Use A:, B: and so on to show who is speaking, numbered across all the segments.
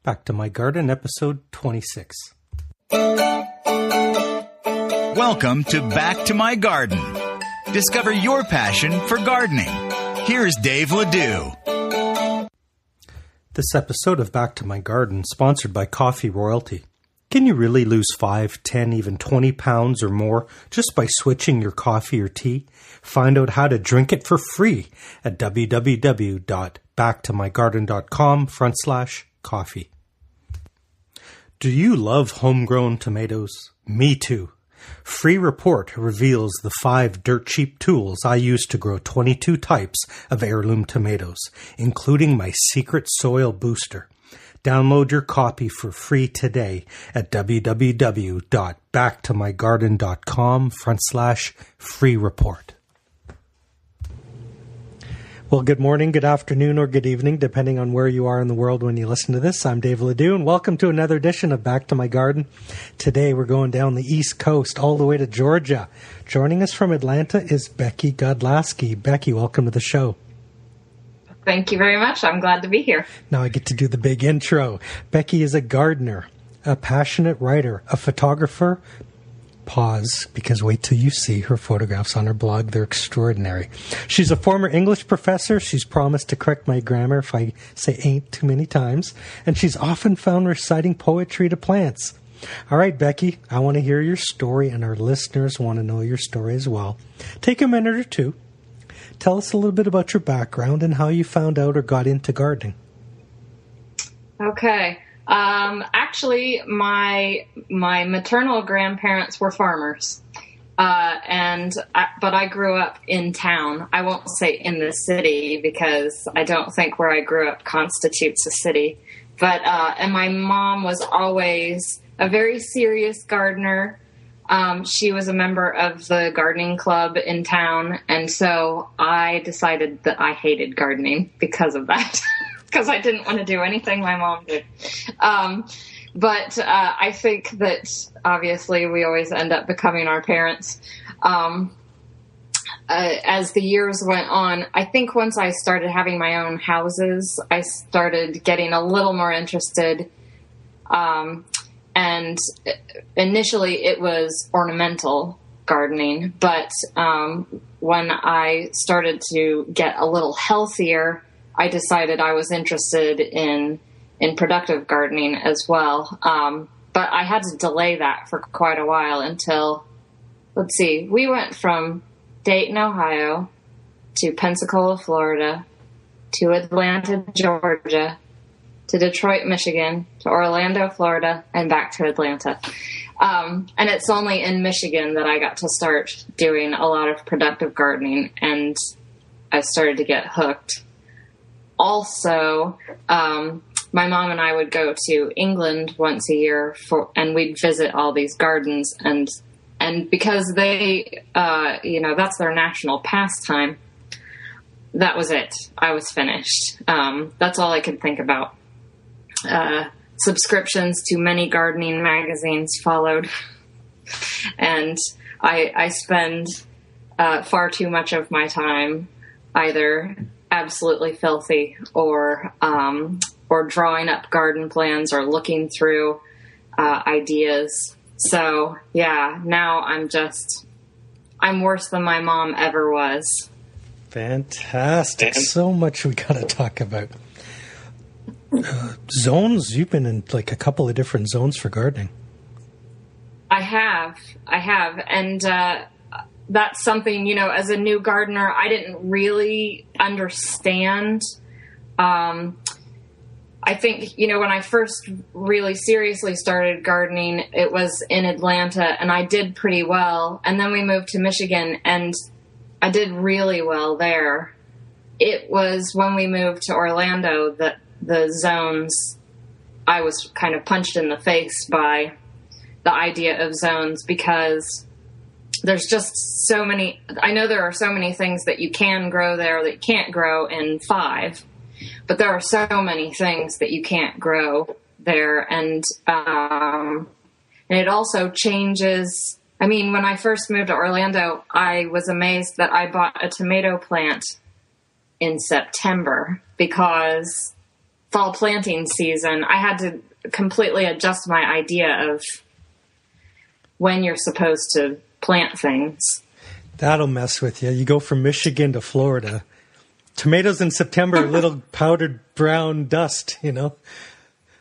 A: Back to My Garden, episode 26.
B: Welcome to Back to My Garden. Discover your passion for gardening. Here's Dave Ledoux.
A: This episode of Back to My Garden, sponsored by Coffee Royalty. Can you really lose 5, 10, even 20 pounds or more just by switching your coffee or tea? Find out how to drink it for free at www.backtomygarden.com/coffee. Do you love homegrown tomatoes? Me too. Free Report reveals the 5 dirt cheap tools I use to grow 22 types of heirloom tomatoes, including my secret soil booster. Download your copy for free today at www.backtomygarden.com/free report. Well, good morning, good afternoon, or good evening, depending on where you are in the world when you listen to this. I'm Dave Ledoux, and welcome to another edition of Back to My Garden. Today, we're going down the East Coast, all the way to Georgia. Joining us from Atlanta is Becky Godlasky. Becky, welcome to the show.
C: Thank you very much. I'm glad to be here.
A: Now I get to do the big intro. Becky is a gardener, a passionate writer, a photographer. Pause, because wait till you see her photographs on her blog. They're extraordinary. She's a former English professor. She's promised to correct my grammar if I say ain't too many times. And she's often found reciting poetry to plants. All right, Becky, I want to hear your story, and our listeners want to know your story as well. Take a minute or two. Tell us a little bit about your background and how you found out or got into gardening.
C: Okay. Actually, my maternal grandparents were farmers, but I grew up in town. I won't say in the city because I don't think where I grew up constitutes a city. But and my mom was always a very serious gardener. She was a member of the gardening club in town, and so I decided that I hated gardening because of that, because I didn't want to do anything my mom did. But I think that obviously we always end up becoming our parents. As the years went on, I think once I started having my own houses, I started getting a little more interested. And initially it was ornamental gardening, but when I started to get a little healthier, I decided I was interested in productive gardening as well. But I had to delay that for quite a while until, we went from Dayton, Ohio to Pensacola, Florida, to Atlanta, Georgia, to Detroit, Michigan, to Orlando, Florida, and back to Atlanta. And it's only in Michigan that I got to start doing a lot of productive gardening, and I started to get hooked. Also, my mom and I would go to England once a year and we'd visit all these gardens, and because they, that's their national pastime, that was it. I was finished. That's all I could think about. Subscriptions to many gardening magazines followed, and I spend far too much of my time either absolutely filthy or drawing up garden plans or looking through ideas. So yeah, now I'm worse than my mom ever was.
A: Fantastic. So much we got to talk about. Zones, you've been in like a couple of different zones for gardening.
C: I have. And that's something, as a new gardener, I didn't really understand. I think, when I first really seriously started gardening, it was in Atlanta, and I did pretty well. And then we moved to Michigan, and I did really well there. It was when we moved to Orlando that the zones, I was kind of punched in the face by the idea of zones, because there's just so many. I know there are so many things that you can grow there that you can't grow in 5, but there are so many things that you can't grow there. And it also changes. I mean, when I first moved to Orlando, I was amazed that I bought a tomato plant in September, because fall planting season, I had to completely adjust my idea of when you're supposed to plant things.
A: That'll mess with you. You go from Michigan to Florida. Tomatoes in September are little powdered brown dust, you know?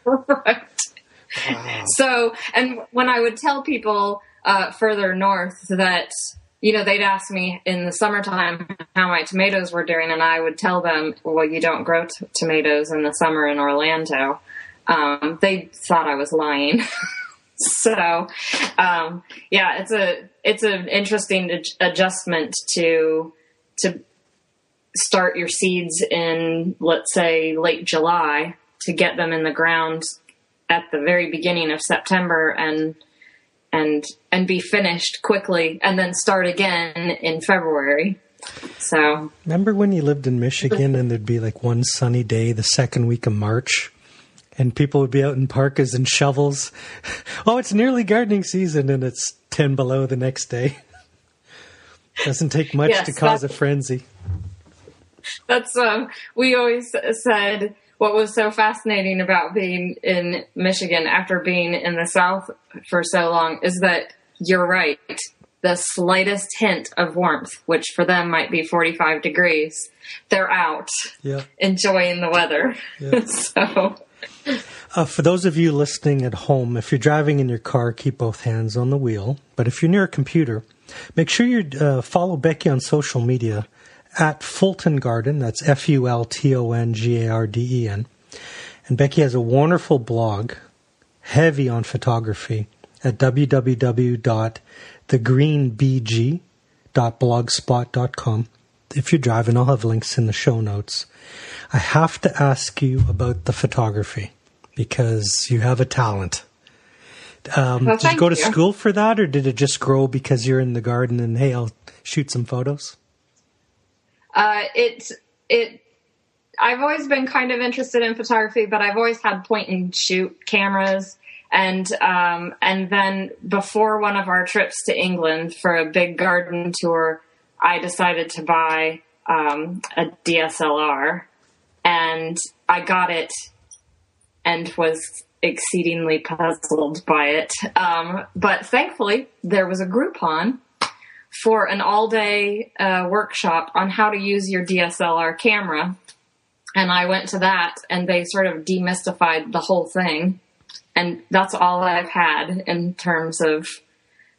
C: Right.
A: Wow.
C: So, and when I would tell people further north that, you know, they'd ask me in the summertime how my tomatoes were doing, and I would tell them, well, you don't grow tomatoes in the summer in Orlando. They thought I was lying. So, yeah, it's an interesting adjustment to start your seeds in, let's say, late July to get them in the ground at the very beginning of September and be finished quickly and then start again in February. So,
A: remember when you lived in Michigan and there'd be like one sunny day the second week of March and people would be out in parkas and shovels? Oh, it's nearly gardening season, and it's 10 below the next day. Doesn't take much to cause a frenzy.
C: That's we always said what was so fascinating about being in Michigan after being in the South for so long is that you're right. The slightest hint of warmth, which for them might be 45 degrees, they're out enjoying the weather. Yeah. So,
A: for those of you listening at home, if you're driving in your car, keep both hands on the wheel. But if you're near a computer, make sure you follow Becky on social media at Fulton Garden. That's FULTONGARDEN. And Becky has a wonderful blog, heavy on photography, at www.thegreenbg.blogspot.com. If you're driving, I'll have links in the show notes. I have to ask you about the photography because you have a talent. Did you go to school for that, or did it just grow because you're in the garden and, hey, I'll shoot some photos?
C: I've always been kind of interested in photography, but I've always had point and shoot cameras. And then before one of our trips to England for a big garden tour, I decided to buy a DSLR, and I got it and was exceedingly puzzled by it. But thankfully there was a Groupon for an all-day workshop on how to use your DSLR camera. And I went to that, and they sort of demystified the whole thing. And that's all I've had in terms of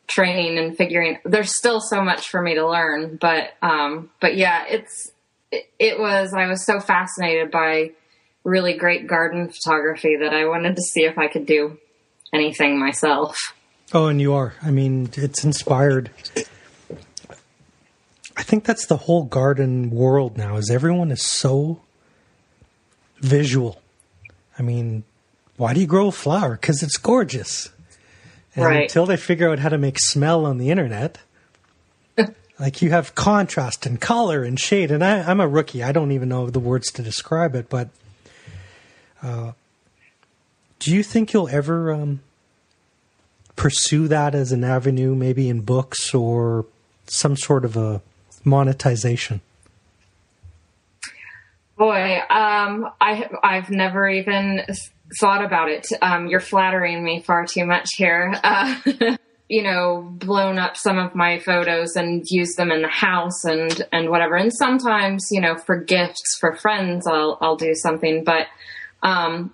C: training and figuring. There's still so much for me to learn, but yeah, I was so fascinated by really great garden photography that I wanted to see if I could do anything myself.
A: Oh, and you are. I mean, it's inspired. I think that's the whole garden world now, is everyone is so visual. I mean, why do you grow a flower? Because it's gorgeous. And until they figure out how to make smell on the internet, like you have contrast and color and shade. And I'm a rookie. I don't even know the words to describe it. But do you think you'll ever pursue that as an avenue, maybe in books or some sort of a monetization?
C: Boy, I've never even thought about it. You're flattering me far too much here. Blown up some of my photos and used them in the house and whatever. And sometimes, for gifts for friends, I'll do something. But, I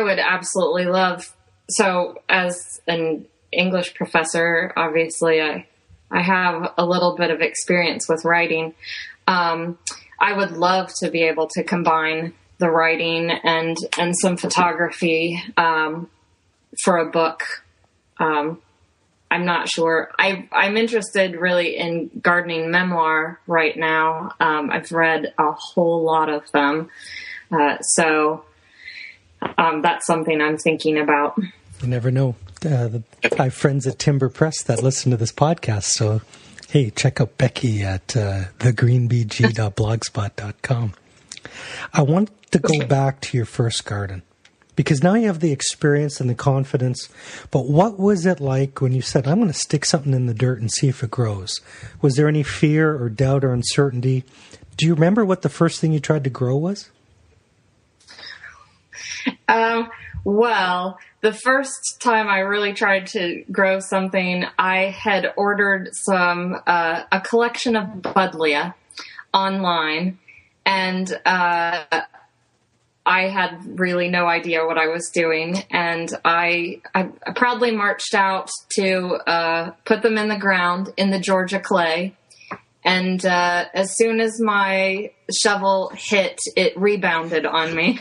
C: would absolutely love, so as an English professor, obviously I have a little bit of experience with writing. I would love to be able to combine the writing and some photography for a book. I'm not sure. I'm interested really in gardening memoir right now. I've read a whole lot of them. So that's something I'm thinking about.
A: You never know. I have friends at Timber Press that listen to this podcast. So, hey, check out Becky at thegreenbg.blogspot.com. I want to go back to your first garden, because now you have the experience and the confidence. But what was it like when you said, I'm going to stick something in the dirt and see if it grows? Was there any fear or doubt or uncertainty? Do you remember what the first thing you tried to grow was?
C: Well, the first time I really tried to grow something, I had ordered a collection of buddleia online, and I had really no idea what I was doing. And I proudly marched out to put them in the ground in the Georgia clay. And as soon as my shovel hit, it rebounded on me.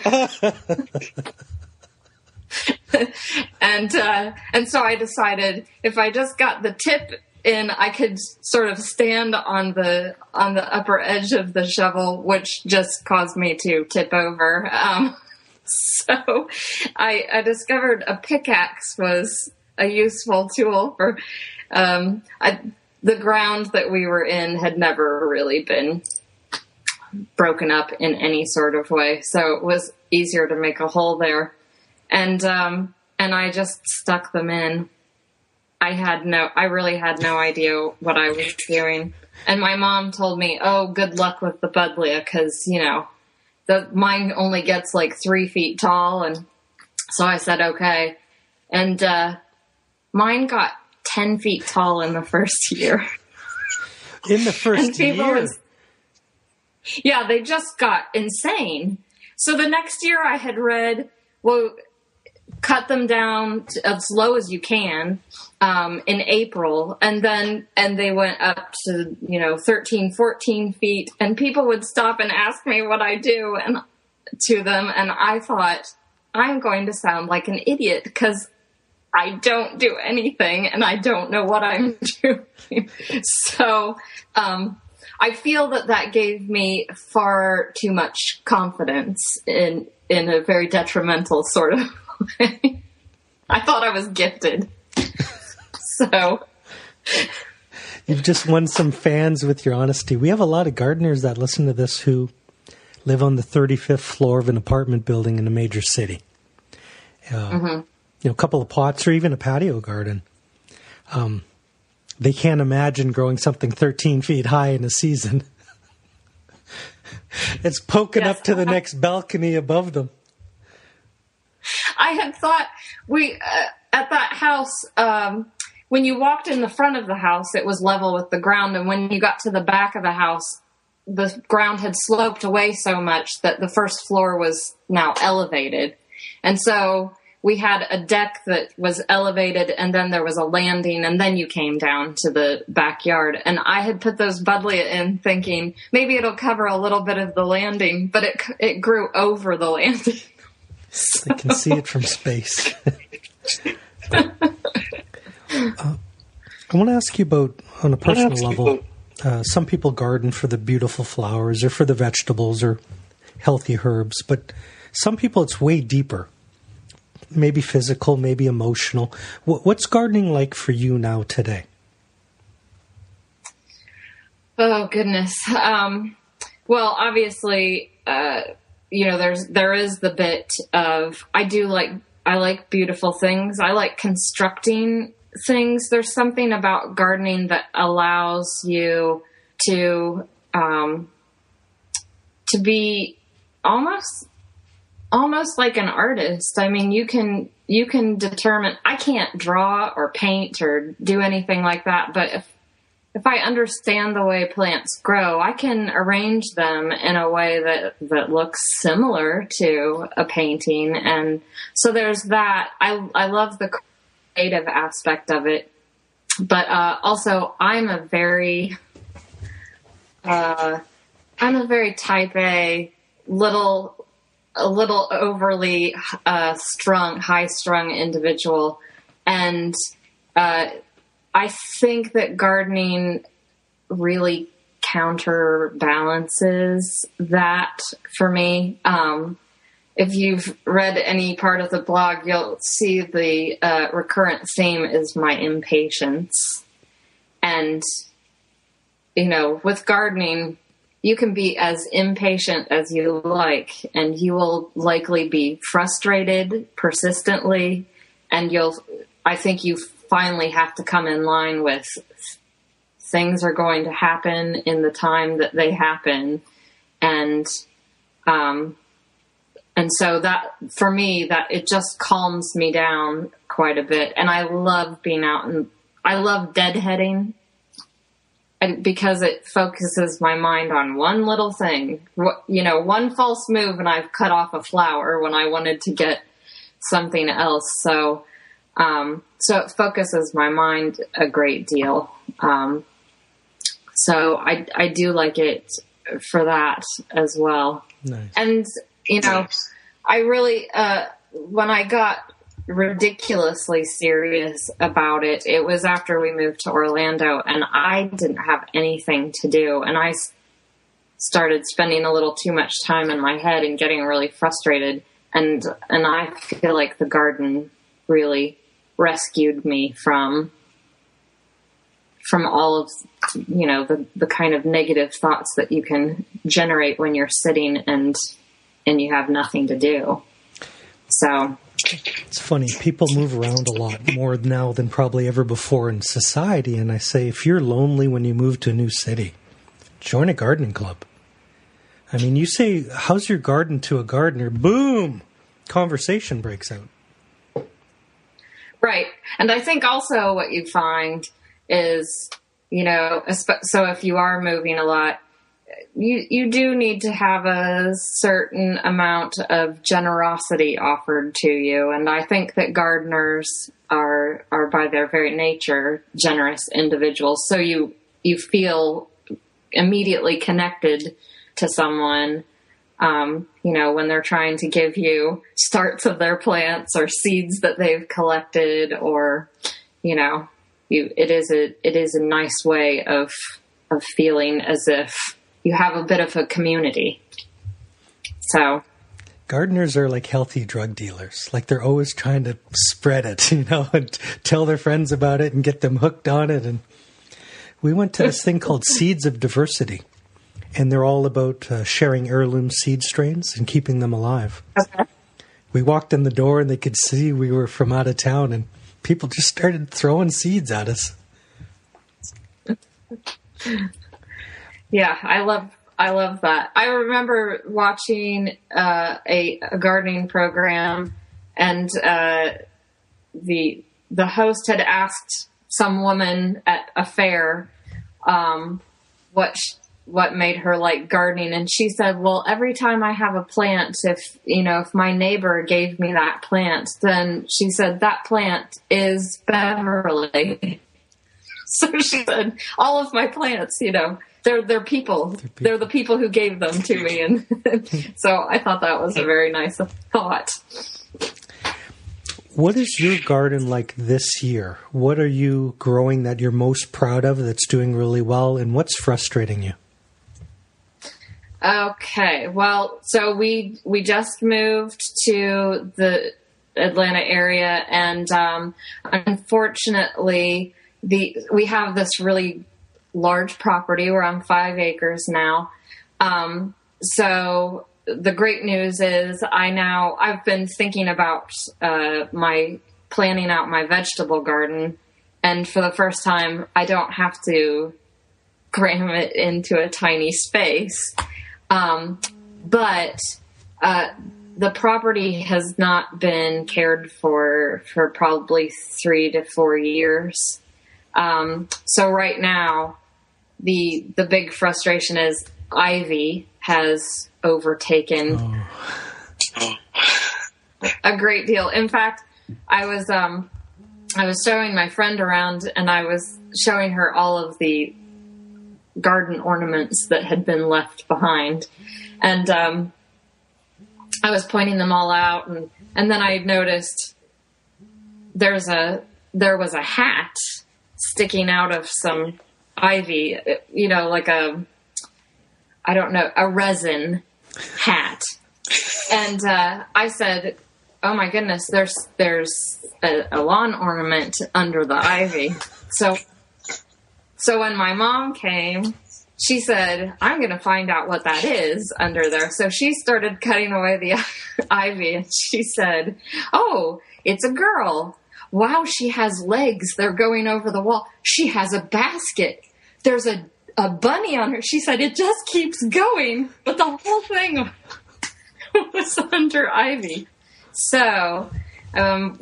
C: And so I decided if I just got the tip in, I could sort of stand on the upper edge of the shovel, which just caused me to tip over. So I discovered a pickaxe was a useful tool for, the ground that we were in had never really been broken up in any sort of way. So it was easier to make a hole there. And I just stuck them in. I really had no idea what I was doing. And my mom told me, "Oh, good luck with the buddleia, because, mine only gets like 3 feet tall." And so I said, okay. And, mine got 10 feet tall in the first year.
A: In the first year?
C: Yeah, they just got insane. So the next year I had read, well, cut them down as low as you can in April. And they went up to, 13, 14 feet. And people would stop and ask me what I do to them. And I thought, I'm going to sound like an idiot because I don't do anything and I don't know what I'm doing. So I feel that gave me far too much confidence in a very detrimental sort of way. I thought I was gifted. So
A: you've just won some fans with your honesty. We have a lot of gardeners that listen to this who live on the 35th floor of an apartment building in a major city. A couple of pots or even a patio garden. They can't imagine growing something 13 feet high in a season. It's poking up to the next balcony above them.
C: I had thought at that house, when you walked in the front of the house, it was level with the ground. And when you got to the back of the house, the ground had sloped away so much that the first floor was now elevated. And so we had a deck that was elevated, and then there was a landing, and then you came down to the backyard. And I had put those buddleia in thinking maybe it'll cover a little bit of the landing, but it grew over the landing.
A: I can see it from space. I want to ask you about, on a personal level, some people garden for the beautiful flowers or for the vegetables or healthy herbs, but some people it's way deeper. Maybe physical, maybe emotional. What's gardening like for you now today?
C: Oh, goodness. Well, obviously, there is the bit of, I like beautiful things. I like constructing things. There's something about gardening that allows you to be almost like an artist. I mean, you can determine, I can't draw or paint or do anything like that, but if I understand the way plants grow, I can arrange them in a way that looks similar to a painting. And so there's that. I love the creative aspect of it, but also I'm a very type A, a little overly high-strung individual. And I think that gardening really counterbalances that for me. If you've read any part of the blog, you'll see the recurrent theme is my impatience. And, with gardening, you can be as impatient as you like, and you will likely be frustrated persistently, and I think you finally have to come in line with things are going to happen in the time that they happen. And And so that, for me, that it just calms me down quite a bit. And I love being out, and I love deadheading, and because it focuses my mind on one little thing. One false move and I've cut off a flower when I wanted to get something else. So it focuses my mind a great deal. So I do like it for that as well.
A: Nice.
C: And, I really, when I got ridiculously serious about it, it was after we moved to Orlando, and I didn't have anything to do. And I started spending a little too much time in my head and getting really frustrated. And I feel like the garden really rescued me from all of, the kind of negative thoughts that you can generate when you're sitting and you have nothing to do. So
A: it's funny. People move around a lot more now than probably ever before in society. And I say, if you're lonely when you move to a new city, join a gardening club. I mean, you say, how's your garden to a gardener? Boom! Conversation breaks out.
C: Right. And I think also what you find is, so if you are moving a lot, you do need to have a certain amount of generosity offered to you. And I think that gardeners are by their very nature generous individuals. So you feel immediately connected to someone, when they're trying to give you starts of their plants or seeds that they've collected, or, it is a nice way of feeling as if you have a bit of a community. So
A: gardeners are like healthy drug dealers. Like they're always trying to spread it, and tell their friends about it and get them hooked on it. And we went to this thing called Seeds of Diversity, and they're all about sharing heirloom seed strains and keeping them alive.
C: Okay.
A: We walked in the door and they could see we were from out of town, and people just started throwing seeds at us.
C: Yeah, I love that. I remember watching a gardening program, and the host had asked some woman at a fair what made her like gardening, and she said, "Well, every time I have a plant, if my neighbor gave me that plant, then she said that plant is Beverly." So she said, all of my plants, they're people. They're the people who gave them to me. And so I thought that was a very nice thought.
A: What is your garden like this year? What are you growing that you're most proud of, that's doing really well, and what's frustrating you?
C: Okay. Well, so we just moved to the Atlanta area, and unfortunately we have this really large property. We're on 5 acres now. So the great news is I've been thinking about planning out my vegetable garden, and for the first time, I don't have to cram it into a tiny space. But the property has not been cared for probably 3 to 4 years. So right now, the big frustration is ivy has overtaken a great deal. In fact, I was showing my friend around, and I was showing her all of the garden ornaments that had been left behind. And I was pointing them all out, and then I noticed there was a hat sticking out of some ivy, like a resin hat. And I said, "Oh my goodness, there's a lawn ornament under the ivy." So when my mom came, she said, "I'm going to find out what that is under there." So she started cutting away the ivy, and she said, "Oh, it's a girl. Wow, she has legs. They're going over the wall. She has a basket. There's a bunny on her." She said, "It just keeps going." But the whole thing was under ivy. So I'm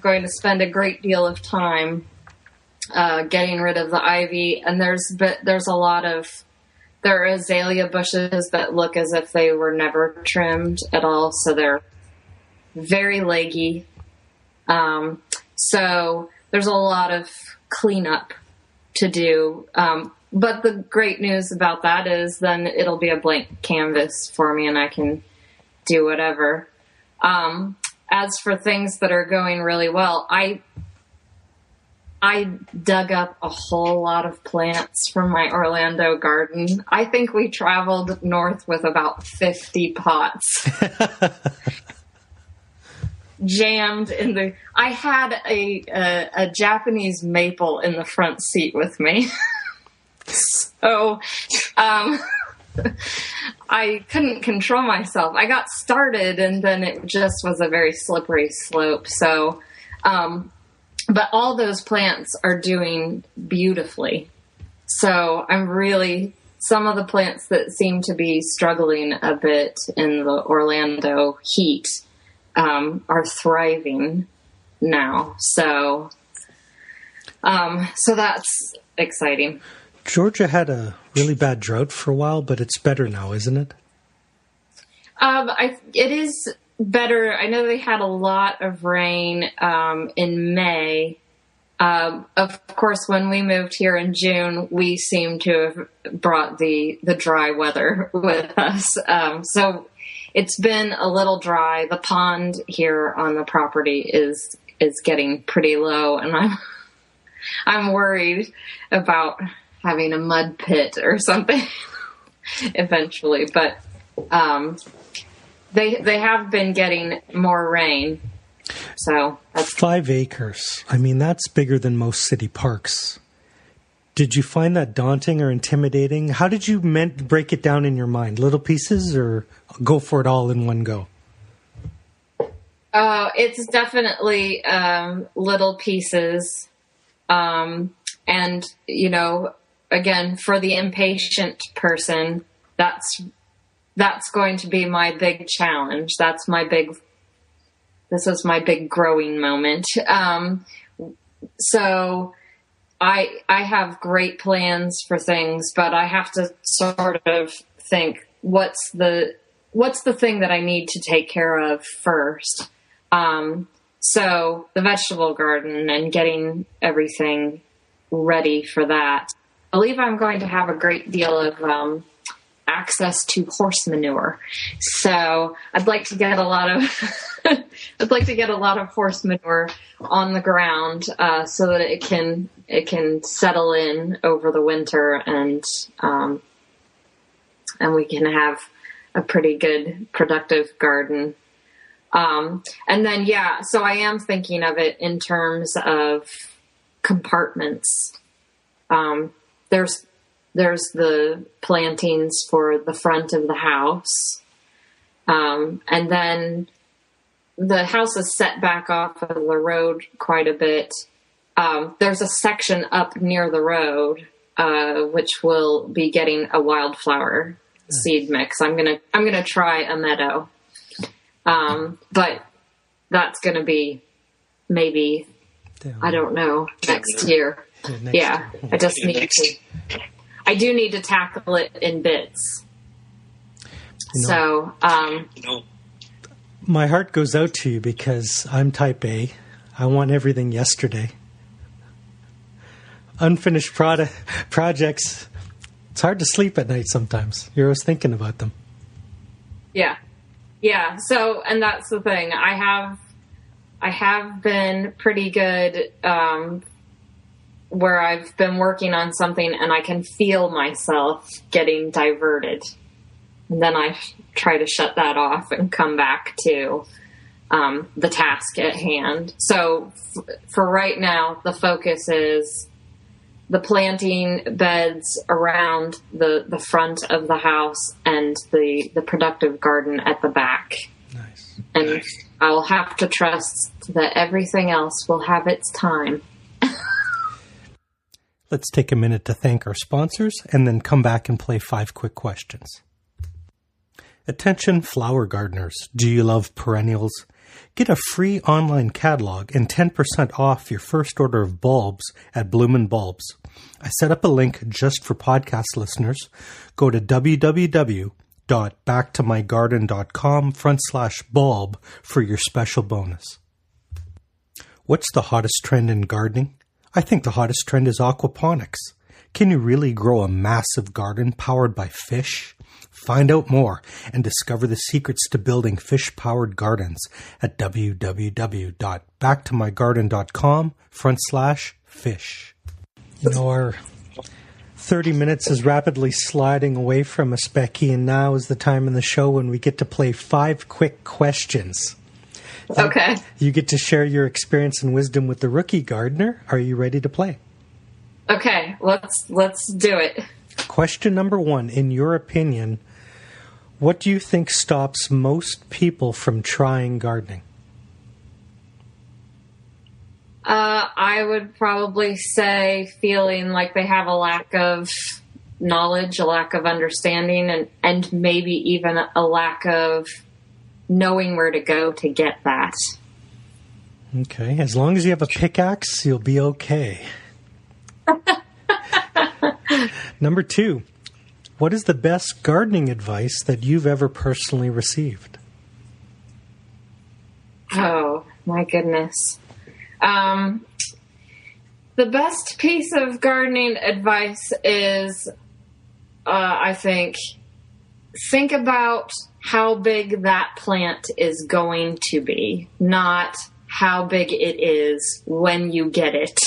C: going to spend a great deal of time getting rid of the ivy. And there are azalea bushes that look as if they were never trimmed at all. So they're very leggy. So there's a lot of cleanup to do. But the great news about that is then it'll be a blank canvas for me and I can do whatever. As for things that are going really well, I dug up a whole lot of plants from my Orlando garden. I think we traveled north with about 50 pots. Jammed in the... I had a Japanese maple in the front seat with me. So, I couldn't control myself. I got started and then it just was a very slippery slope. So, but all those plants are doing beautifully. So some of the plants that seem to be struggling a bit in the Orlando heat, are thriving now. So that's exciting.
A: Georgia had a really bad drought for a while, but it's better now, isn't it?
C: It is better. I know they had a lot of rain in May. Of course, when we moved here in June, we seem to have brought the dry weather with us. So it's been a little dry. The pond here on the property is getting pretty low, and I'm worried about having a mud pit or something eventually. But they have been getting more rain. So that's
A: 5 acres. I mean, that's bigger than most city parks. Did you find that daunting or intimidating? How did you break it down in your mind? Little pieces or go for it all in one go?
C: It's definitely little pieces. And, again, for the impatient person, that's going to be my big challenge. This is my big growing moment. So I have great plans for things, but I have to sort of think what's the thing that I need to take care of first. So the vegetable garden and getting everything ready for that. I believe I'm going to have a great deal of access to horse manure. So I'd like to get a lot of horse manure on the ground so that it can settle in over the winter and we can have a pretty good productive garden. And then so I am thinking of it in terms of compartments. There's the plantings for the front of the house. And then the house is set back off of the road quite a bit. There's a section up near the road, which will be getting a wildflower seed mix. I'm gonna try a meadow. But that's gonna be maybe, I don't know, next year. Yeah, year. I do need to tackle it in bits.
A: My heart goes out to you because I'm type A. I want everything yesterday. Unfinished projects. It's hard to sleep at night sometimes. You're always thinking about them.
C: Yeah. So, and that's the thing. I have been pretty good, where I've been working on something and I can feel myself getting diverted. And then I try to shut that off and come back to the task at hand. So for right now, the focus is the planting beds around the front of the house and the productive garden at the back.
A: Nice.
C: And I'll have to trust that everything else will have its time.
A: Let's take a minute to thank our sponsors and then come back and play 5 quick questions. Attention flower gardeners, do you love perennials? Get a free online catalog and 10% off your first order of bulbs at Bloomin' Bulbs. I set up a link just for podcast listeners. Go to www.backtomygarden.com/bulb for your special bonus. What's the hottest trend in gardening? I think the hottest trend is aquaponics. Can you really grow a massive garden powered by fish? Find out more and discover the secrets to building fish-powered gardens at www.backtomygarden.com/fish. You know, our 30 minutes is rapidly sliding away from us, Becky, and now is the time in the show when we get to play 5 quick questions.
C: Okay.
A: You get to share your experience and wisdom with the rookie gardener. Are you ready to play?
C: Okay, let's do it.
A: Question number 1, in your opinion, what do you think stops most people from trying gardening?
C: I would probably say feeling like they have a lack of knowledge, a lack of understanding, and maybe even a lack of knowing where to go to get that.
A: Okay, as long as you have a pickaxe, you'll be okay. Number 2, what is the best gardening advice that you've ever personally received?
C: Oh, my goodness. The best piece of gardening advice is, I think about how big that plant is going to be, not how big it is when you get it.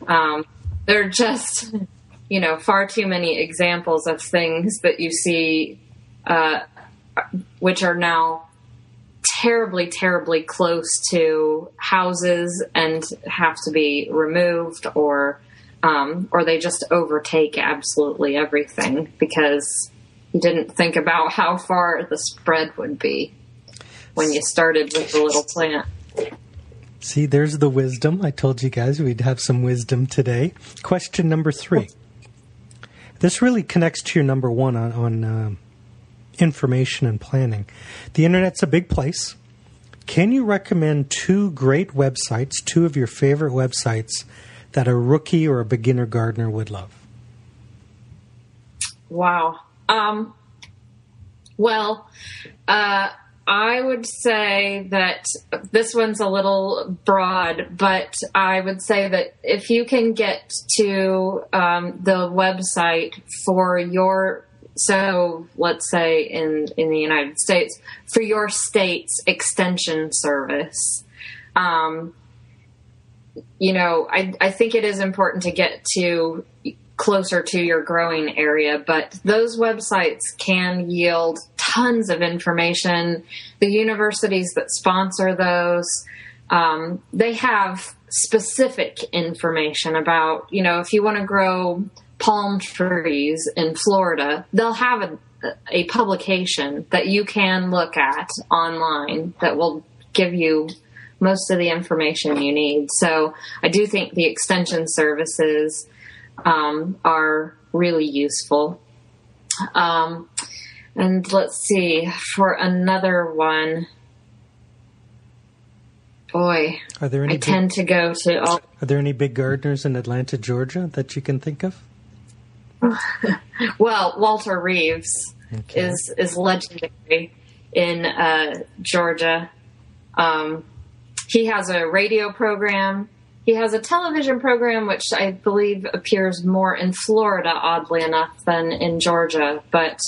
C: There are just, far too many examples of things that you see, which are now terribly, terribly close to houses and have to be removed, or they just overtake absolutely everything because you didn't think about how far the spread would be when you started with the little plant.
A: See, there's the wisdom. I told you guys we'd have some wisdom today. Question number 3. This really connects to your number 1 on information and planning. The internet's a big place. Can you recommend 2 great websites, 2 of your favorite websites that a rookie or a beginner gardener would love?
C: Wow. I would say that this one's a little broad, but I would say that if you can get to the website for let's say in the United States, for your state's extension service, I think it is important to get to closer to your growing area, but those websites can yield tons of information. The universities that sponsor those, they have specific information about, if you want to grow palm trees in Florida, they'll have a publication that you can look at online that will give you most of the information you need. So I do think the extension services are really useful. And let's see, for another one, boy, are there any tend to go to all...
A: Are there any big gardeners in Atlanta, Georgia that you can think of?
C: Well, Walter Reeves is legendary in Georgia. He has a radio program. He has a television program, which I believe appears more in Florida, oddly enough, than in Georgia. But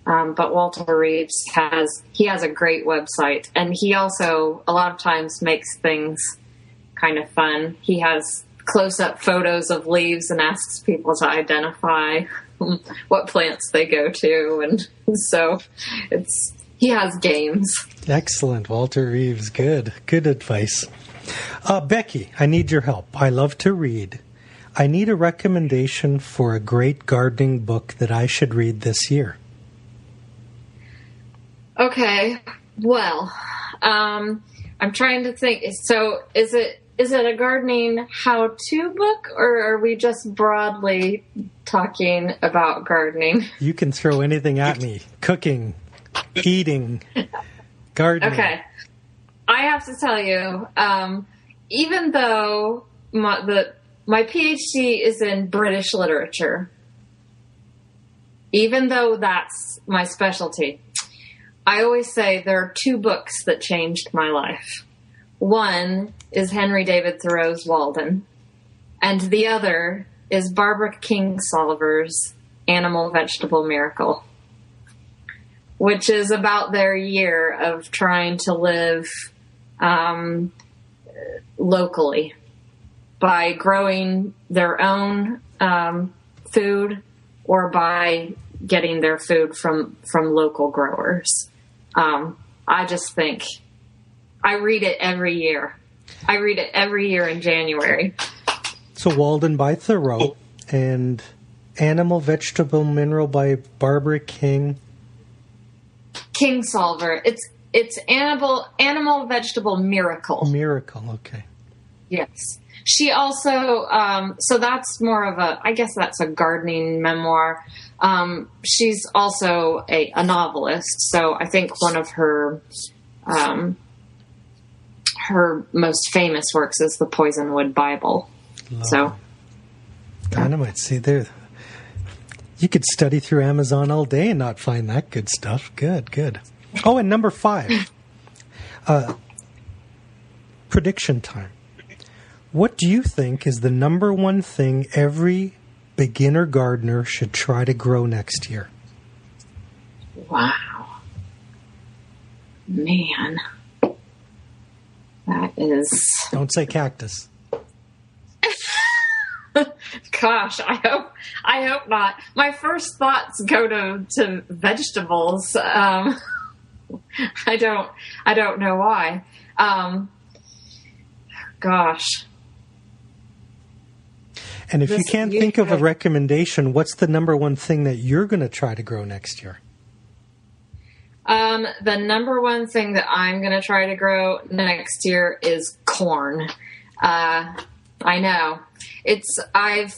C: Walter Reeves has a great website, and he also a lot of times makes things kind of fun. He has close-up photos of leaves and asks people to identify what plants they go to, and so he has games.
A: Excellent, Walter Reeves. Good advice. Becky, I need your help. I love to read. I need a recommendation for a great gardening book that I should read this year.
C: Okay. Well, I'm trying to think. So is it a gardening how-to book, or are we just broadly talking about gardening?
A: You can throw anything at me. Cooking, eating, gardening.
C: Okay. I have to tell you, even though my PhD is in British literature, even though that's my specialty, I always say there are two books that changed my life. One is Henry David Thoreau's Walden, and the other is Barbara Kingsolver's Animal Vegetable Miracle, which is about their year of trying to live locally by growing their own food or by getting their food from local growers. I just think I read it every year. I read it every year in January.
A: So Walden by Thoreau and Animal Vegetable Mineral by Barbara
C: Kingsolver. It's Animal Vegetable Miracle.
A: Miracle, okay.
C: Yes. She also, so that's more of I guess that's a gardening memoir. She's also a novelist. So I think one of her most famous works is the Poisonwood Bible.
A: Love
C: so.
A: Dynamite. See there. You could study through Amazon all day and not find that good stuff. Good. Oh, and number 5. Prediction time. What do you think is the number one thing every beginner gardener should try to grow next year?
C: Wow. Man. That is...
A: Don't say cactus.
C: Gosh, I hope not. My first thoughts go to vegetables. I don't know why. Gosh.
A: And if you can't think of a recommendation, what's the number one thing that you're going to try to grow next year?
C: The number one thing that I'm going to try to grow next year is corn. I know. I've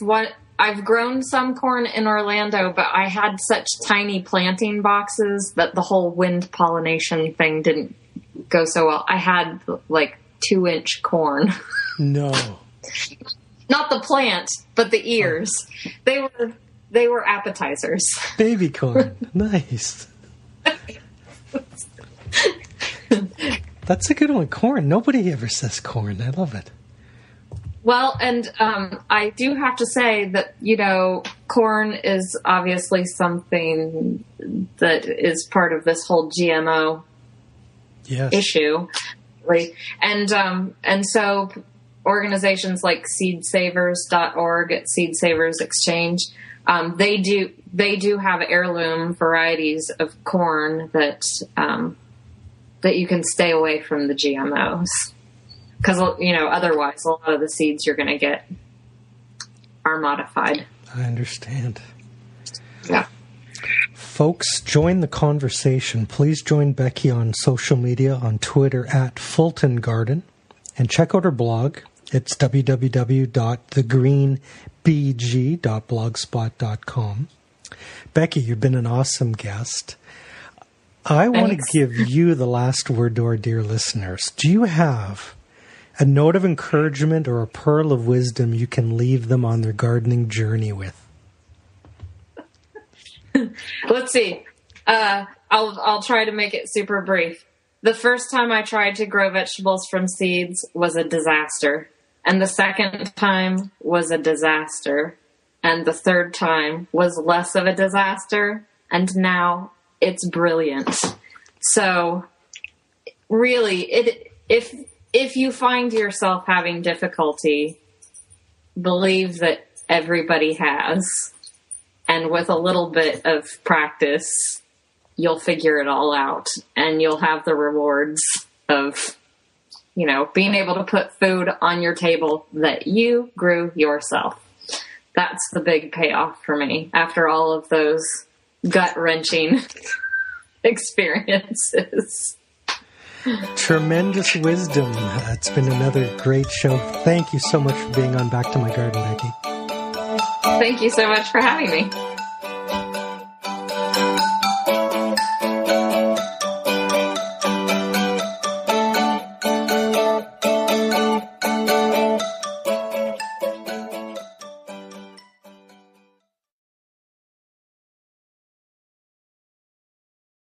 C: grown some corn in Orlando, but I had such tiny planting boxes that the whole wind pollination thing didn't go so well. I had like 2-inch corn.
A: No.
C: Not the plant, but the ears. They were appetizers.
A: Baby corn. Nice. That's a good one. Corn. Nobody ever says corn. I love it.
C: Well, and I do have to say that, corn is obviously something that is part of this whole GMO issue. And so organizations like seedsavers.org at Seed Savers Exchange, they do have heirloom varieties of corn that you can stay away from the GMOs. Because, otherwise a lot of the seeds you're going to get are modified.
A: I understand.
C: Yeah.
A: Folks, join the conversation. Please join Becky on social media, on Twitter at Fulton Garden, and check out her blog. It's www.thegreenbg.blogspot.com. Becky, you've been an awesome guest. I want to give you the last word to our dear listeners. Do you have a note of encouragement or a pearl of wisdom you can leave them on their gardening journey with?
C: Let's see. I'll try to make it super brief. The first time I tried to grow vegetables from seeds was a disaster. And the second time was a disaster. And the third time was less of a disaster. And now it's brilliant. So really, if you find yourself having difficulty, believe that everybody has. And with a little bit of practice, you'll figure it all out. And you'll have the rewards of, being able to put food on your table that you grew yourself. That's the big payoff for me after all of those gut-wrenching experiences.
A: Tremendous wisdom. It's been another great show. Thank you so much for being on Back to My Garden, Becky.
C: Thank you so much for having me.